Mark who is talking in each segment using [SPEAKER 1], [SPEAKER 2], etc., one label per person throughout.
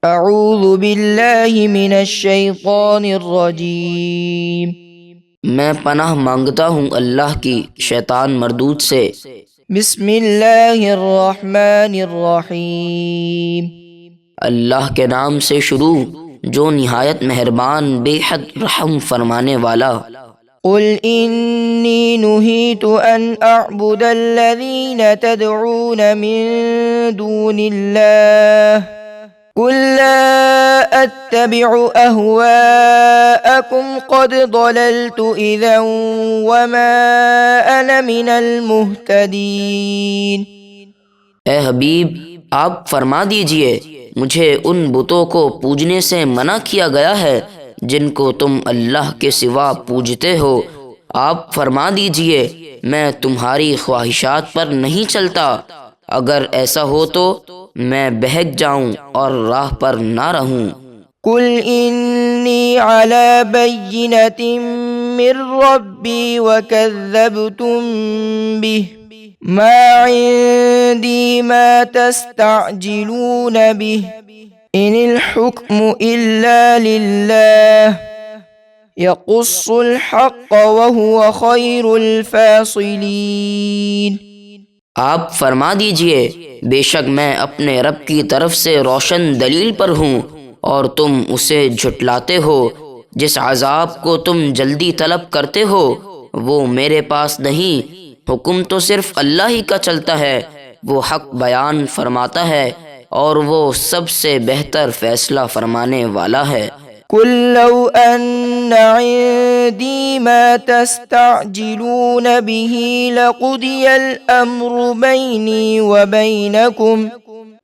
[SPEAKER 1] اعوذ باللہ من الشیطان الرجیم۔
[SPEAKER 2] میں پناہ مانگتا ہوں اللہ کی شیطان مردود سے۔
[SPEAKER 1] بسم اللہ الرحمن الرحیم۔
[SPEAKER 2] اللہ کے نام سے شروع جو نہایت مہربان بے حد رحم فرمانے والا۔
[SPEAKER 1] قل انی نہیت ان اعبد الذین تدعون من دون اللہ قل لا اتبع اہواءکم قد ضللت اذا وما انا من المہتدین۔
[SPEAKER 2] اے حبیب آپ فرما دیجئے مجھے ان بتوں کو پوجنے سے منع کیا گیا ہے جن کو تم اللہ کے سوا پوجتے ہو۔ آپ فرما دیجئے میں تمہاری خواہشات پر نہیں چلتا، اگر ایسا ہو تو میں بہک جاؤں اور راہ پر نہ رہوں۔
[SPEAKER 1] قل انی علی بینۃ من ربی وکذبتم بہ ما عندی ما تستعجلون بہ ان الحکم الا للہ یقص الحق وہو خیر الفاصلین۔
[SPEAKER 2] آپ فرما دیجئے بے شک میں اپنے رب کی طرف سے روشن دلیل پر ہوں اور تم اسے جھٹلاتے ہو۔ جس عذاب کو تم جلدی طلب کرتے ہو وہ میرے پاس نہیں، حکم تو صرف اللہ ہی کا چلتا ہے، وہ حق بیان فرماتا ہے اور وہ سب سے بہتر فیصلہ فرمانے والا ہے۔
[SPEAKER 1] قل لو ان عندي ما تستعجلون به لقضي الامر بيني وبينكم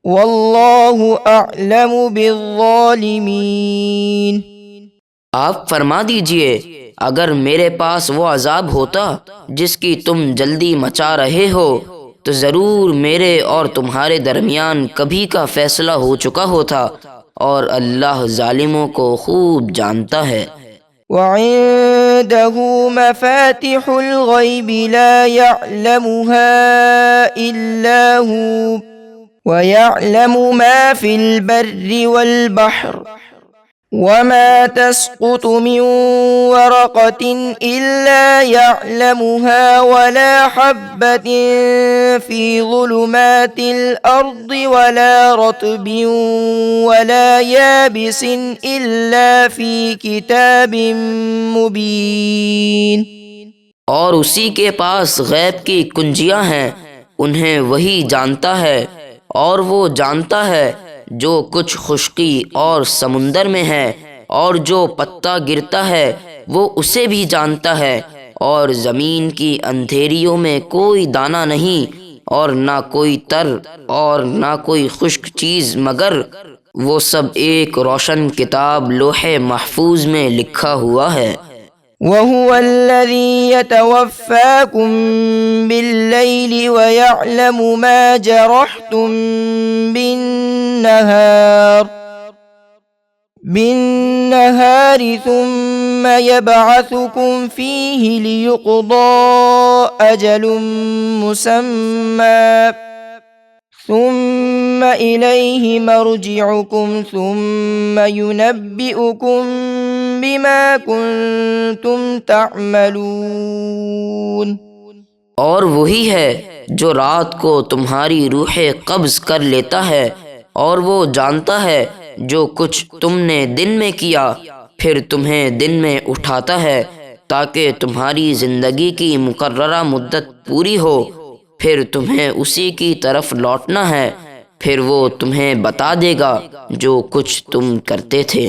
[SPEAKER 1] والله اعلم بالظالمين۔
[SPEAKER 2] آپ فرما دیجئے اگر میرے پاس وہ عذاب ہوتا جس کی تم جلدی مچا رہے ہو تو ضرور میرے اور تمہارے درمیان کبھی کا فیصلہ ہو چکا ہوتا، اور اللہ ظالموں کو خوب جانتا ہے۔
[SPEAKER 1] وعنده مفاتح الغیب لا يعلمها الا هو ويعلم ما في البر والبحر وما تسقط من ورقة إلا يعلمها ولا حبة في ظلمات الأرض ولا رطب ولا يابس إلا في كتاب مبين۔
[SPEAKER 2] اور اسی کے پاس غیب کی کنجیاں ہیں، انہیں وہی جانتا ہے، اور وہ جانتا ہے جو کچھ خشکی اور سمندر میں ہے، اور جو پتا گرتا ہے وہ اسے بھی جانتا ہے، اور زمین کی اندھیریوں میں کوئی دانہ نہیں اور نہ کوئی تر اور نہ کوئی خشک چیز مگر وہ سب ایک روشن کتاب لوح محفوظ میں لکھا ہوا ہے۔
[SPEAKER 1] وَهُوَ الَّذِي يَتَوَفَّاكُم بِاللَّيْلِ وَيَعْلَمُ مَا جَرَحْتُم بِالنَّهَارِ ثُمَّ يَبْعَثُكُمْ فِيهِ لِيُقْضَى أَجَلٌ مُّسَمًّى ثُمَّ إِلَيْهِ مَرْجِعُكُمْ ثُمَّ يُنَبِّئُكُم بِمَا كُنتُمْ تَعْمَلُونَ۔
[SPEAKER 2] اور وہی ہے جو رات کو تمہاری روح قبض کر لیتا ہے، اور وہ جانتا ہے جو کچھ تم نے دن میں کیا، پھر تمہیں دن میں اٹھاتا ہے تاکہ تمہاری زندگی کی مقررہ مدت پوری ہو، پھر تمہیں اسی کی طرف لوٹنا ہے، پھر وہ تمہیں بتا دے گا جو کچھ تم کرتے تھے۔